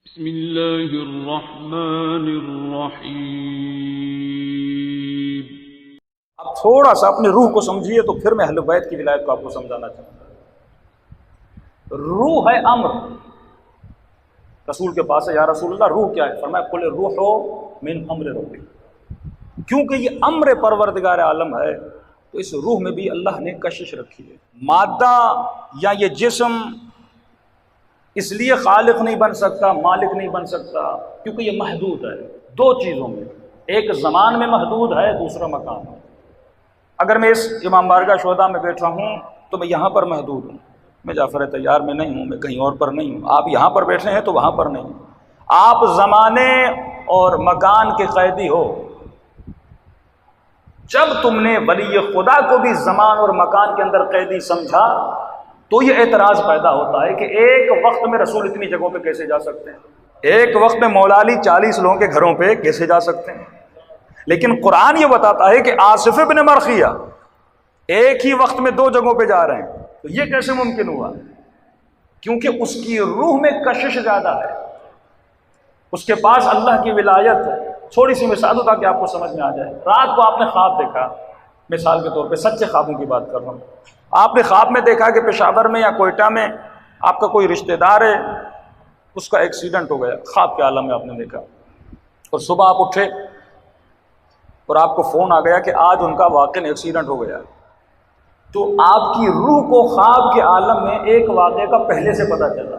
بسم اللہ الرحمن الرحیم۔ اب تھوڑا سا اپنی روح کو سمجھیے تو پھر میں اہل بیت کی ولایت کو آپ کو سمجھانا چاہتا ہوں۔ روح ہے امر۔ رسول کے پاس ہے، یا رسول اللہ روح کیا ہے؟ فرمایا قل الروح من امر ربی۔ کیونکہ یہ امر پروردگار عالم ہے تو اس روح میں بھی اللہ نے کشش رکھی ہے۔ مادہ یا یہ جسم اس لیے خالق نہیں بن سکتا، مالک نہیں بن سکتا، کیونکہ یہ محدود ہے دو چیزوں میں، ایک زمان میں محدود ہے، دوسرا مکان ہے۔ اگر میں اس امام بارگاہ شہداء میں بیٹھا ہوں تو میں یہاں پر محدود ہوں، میں جعفر طیار میں نہیں ہوں، میں کہیں اور پر نہیں ہوں۔ آپ یہاں پر بیٹھے ہیں تو وہاں پر نہیں ہوں۔ آپ زمانے اور مکان کے قیدی ہو۔ جب تم نے ولی خدا کو بھی زمان اور مکان کے اندر قیدی سمجھا تو یہ اعتراض پیدا ہوتا ہے کہ ایک وقت میں رسول اتنی جگہوں پہ کیسے جا سکتے ہیں، ایک وقت میں مولا علی 40 لوگوں کے گھروں پہ کیسے جا سکتے ہیں؟ لیکن قرآن یہ بتاتا ہے کہ آصف ابن مرخیہ ایک ہی وقت میں 2 جگہوں پہ جا رہے ہیں، تو یہ کیسے ممکن ہوا؟ کیونکہ اس کی روح میں کشش زیادہ ہے، اس کے پاس اللہ کی ولایت ہے۔ تھوڑی سی مثال ہوتا کہ آپ کو سمجھ میں آ جائے۔ رات کو آپ نے خواب دیکھا، مثال کے طور پہ سچے خوابوں کی بات کر رہا ہوں۔ آپ نے خواب میں دیکھا کہ پشاور میں یا کوئٹہ میں آپ کا کوئی رشتہ دار ہے، اس کا ایکسیڈنٹ ہو گیا، خواب کے عالم میں آپ نے دیکھا، اور صبح آپ اٹھے اور آپ کو فون آ گیا کہ آج ان کا واقعی ایکسیڈنٹ ہو گیا، تو آپ کی روح کو خواب کے عالم میں ایک واقعے کا پہلے سے پتہ چلا،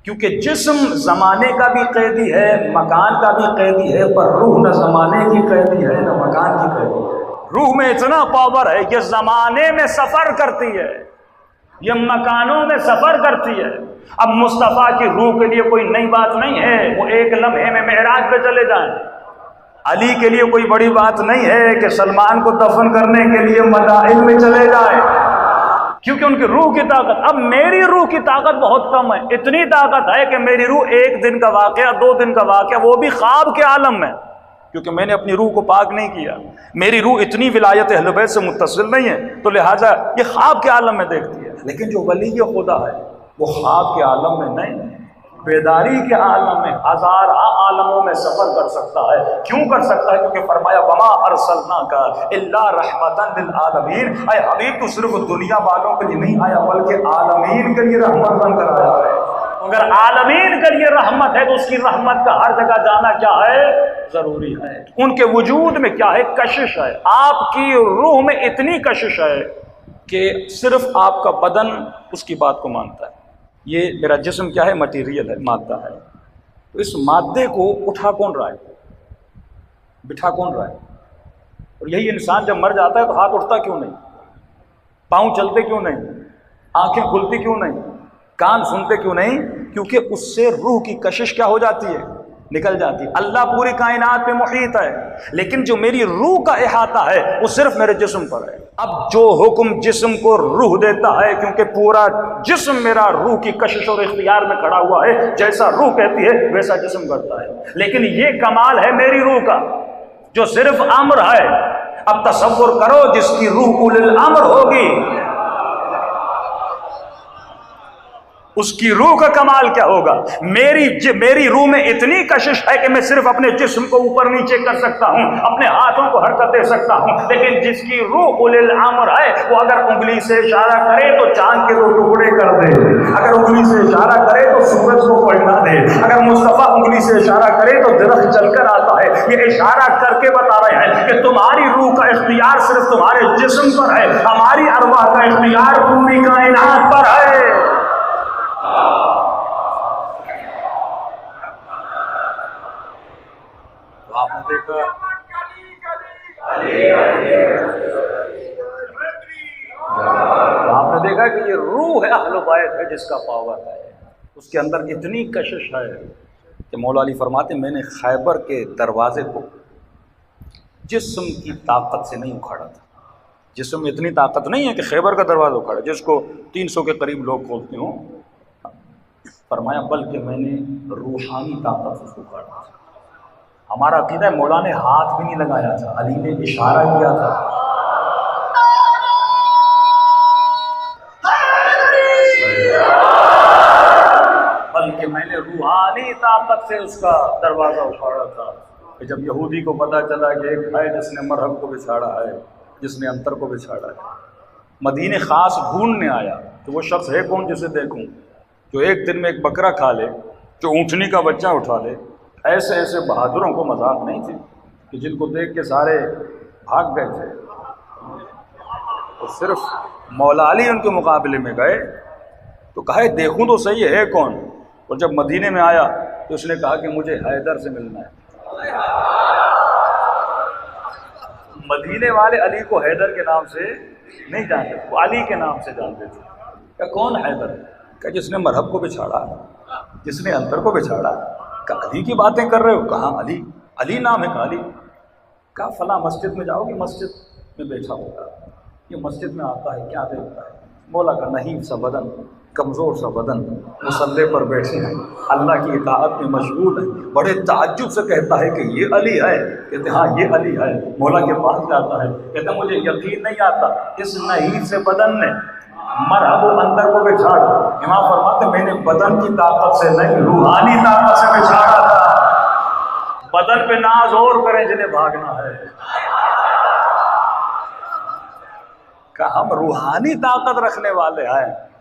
کیونکہ جسم زمانے کا بھی قیدی ہے، مکان کا بھی قیدی ہے، پر روح نہ زمانے کی قیدی ہے نہ مکان کی قیدی ہے۔ روح میں اتنا پاور ہے، یہ زمانے میں سفر کرتی ہے، یہ مکانوں میں سفر کرتی ہے۔ اب مصطفیٰ کی روح کے لیے کوئی نئی بات نہیں ہے وہ ایک لمحے میں معراج پہ چلے جائیں۔ علی کے لیے کوئی بڑی بات نہیں ہے کہ سلمان کو دفن کرنے کے لیے مدائن میں چلے جائیں، کیونکہ ان کی روح کی طاقت۔ اب میری روح کی طاقت بہت کم ہے، اتنی طاقت ہے کہ میری روح 1 دن کا واقعہ، 2 دن کا واقعہ، وہ بھی خواب کے عالم میں، کیونکہ میں نے اپنی روح کو پاک نہیں کیا۔ میری روح اتنی ولایت اہل بیت سے متصل نہیں ہے، تو لہٰذا یہ خواب کے عالم میں دیکھتی ہے۔ لیکن جو ولی خدا ہے وہ خواب کے عالم میں نہیں، بیداری کے عالم میں، ہزارہ عالموں میں سفر کر سکتا ہے۔ کیوں کر سکتا ہے؟ کیونکہ فرمایا وما ارسلناک الا رحمتا للعالمین۔ اے حبیب تو صرف دنیا والوں کے لیے نہیں آیا بلکہ عالمین کے لیے رحمت بن کر آیا ہے۔ اگر عالمین کے لیے رحمت ہے تو اس کی رحمت کا ہر جگہ جانا کیا ہے؟ ضروری ہے۔ ان کے وجود میں کیا ہے؟ کشش ہے۔ آپ کی روح میں اتنی کشش ہے کہ صرف آپ کا بدن اس کی بات کو مانتا ہے۔ یہ میرا جسم کیا ہے؟ مٹیریل ہے، مادہ ہے، تو اس مادے کو اٹھا کون رہا ہے؟ بٹھا کون رہا ہے؟ اور یہی انسان جب مر جاتا ہے تو ہاتھ اٹھتا کیوں نہیں؟ پاؤں چلتے کیوں نہیں؟ آنکھیں کھلتی کیوں نہیں؟ کان سنتے کیوں نہیں؟ کیونکہ اس سے روح کی کشش کیا ہو جاتی ہے؟ نکل جاتی ہے۔ اللہ پوری کائنات پہ محیط ہے، لیکن جو میری روح کا احاطہ ہے وہ صرف میرے جسم پر ہے۔ اب جو حکم جسم کو روح دیتا ہے، کیونکہ پورا جسم میرا روح کی کشش اور اختیار میں کھڑا ہوا ہے، جیسا روح کہتی ہے ویسا جسم کرتا ہے۔ لیکن یہ کمال ہے میری روح کا جو صرف امر ہے۔ اب تصور کرو جس کی روح اول الامر ہوگی، اس کی روح کا کمال کیا ہوگا؟ میری روح میں اتنی کشش ہے کہ میں صرف اپنے جسم کو اوپر نیچے کر سکتا ہوں، اپنے ہاتھوں کو حرکت دے سکتا ہوں، لیکن جس کی روح اول الامر ہے وہ اگر انگلی سے اشارہ کرے تو چاند کے 2 ٹکڑے کر دے، اگر انگلی سے اشارہ کرے تو سورج کو پلٹا دے، اگر مصطفیٰ انگلی سے اشارہ کرے تو درخت چل کر آتا ہے۔ یہ اشارہ کر کے بتا رہے ہیں کہ تمہاری روح کا اختیار صرف تمہارے جسم پر ہے، ہماری ارواح کا اختیار پوری کائنات پر ہے۔ آپ نے دیکھا کہ یہ روح ہے اہل بیت ہے جس کا پاور ہے، اس کے اندر اتنی کشش ہے کہ مولا علی فرماتے میں نے خیبر کے دروازے کو جسم کی طاقت سے نہیں اکھاڑا تھا۔ جسم میں اتنی طاقت نہیں ہے کہ خیبر کا دروازہ اکھاڑا جس کو 300 کے قریب لوگ کھولتے ہوں، فرمایا بلکہ میں نے روحانی طاقت سے اکھاڑا۔ ہمارا عقیدہ ہے مولا نے ہاتھ بھی نہیں لگایا تھا، علی نے اشارہ کیا تھا۔ بلکہ میں نے روح روحانی طاقت سے اس کا دروازہ اکھاڑا تھا کہ جب یہودی کو پتہ چلا کہ ایک ہے جس نے مرہم کو بچھاڑا ہے، جس نے انتر کو بچھاڑا ہے، مدینے خاص ڈھونڈنے آیا کہ وہ شخص ہے کون جسے دیکھوں، جو ایک دن میں ایک بکرا کھا لے، جو اونٹنی کا بچہ اٹھا لے۔ ایسے ایسے بہادروں کو مذاق نہیں تھی کہ جن کو دیکھ کے سارے بھاگ گئے تھے، تو صرف مولا علی ان کے مقابلے میں گئے تو کہا دیکھوں تو صحیح ہے کون، اور جب مدینے میں آیا تو اس نے کہا کہ مجھے حیدر سے ملنا ہے۔ مدینے والے علی کو حیدر کے نام سے نہیں جانتے، وہ علی کے نام سے جانتے تھے۔ کہ کون حیدر؟ کہ جس نے مرہب کو بچھاڑا، جس نے انتر کو بچھاڑا۔ کہ علی کی باتیں کر رہے ہو؟ کہاں علی، علی نام ہے کہ علی؟ کہا فلاں مسجد میں جاؤ گے، مسجد میں بیٹھا ہوگا، یہ مسجد میں آتا ہے کیا دیکھتا ہے؟ مولا کا نحیف سا بدن، کمزور سا بدن، مصلے پر بیٹھے ہیں، اللہ کی اطاعت میں مشغول ہے، بڑے تعجب سے کہتا ہے کہ یہ علی ہے؟ کہتے ہاں یہ علی ہے۔ مولا کے پاس جاتا ہے، کہتا مجھے یقین نہیں آتا اس نحیف سے بدن نے مرہب و اندر کو بچھاڑا۔ امام فرماتے میں نے بدن کی طاقت سے نہیں، روحانی طاقت سے بچھاڑا تھا۔ بدن پہ ناز اور کریں جنہیں بھاگنا ہے، کہ ہم روحانی طاقت رکھنے والے ہیں۔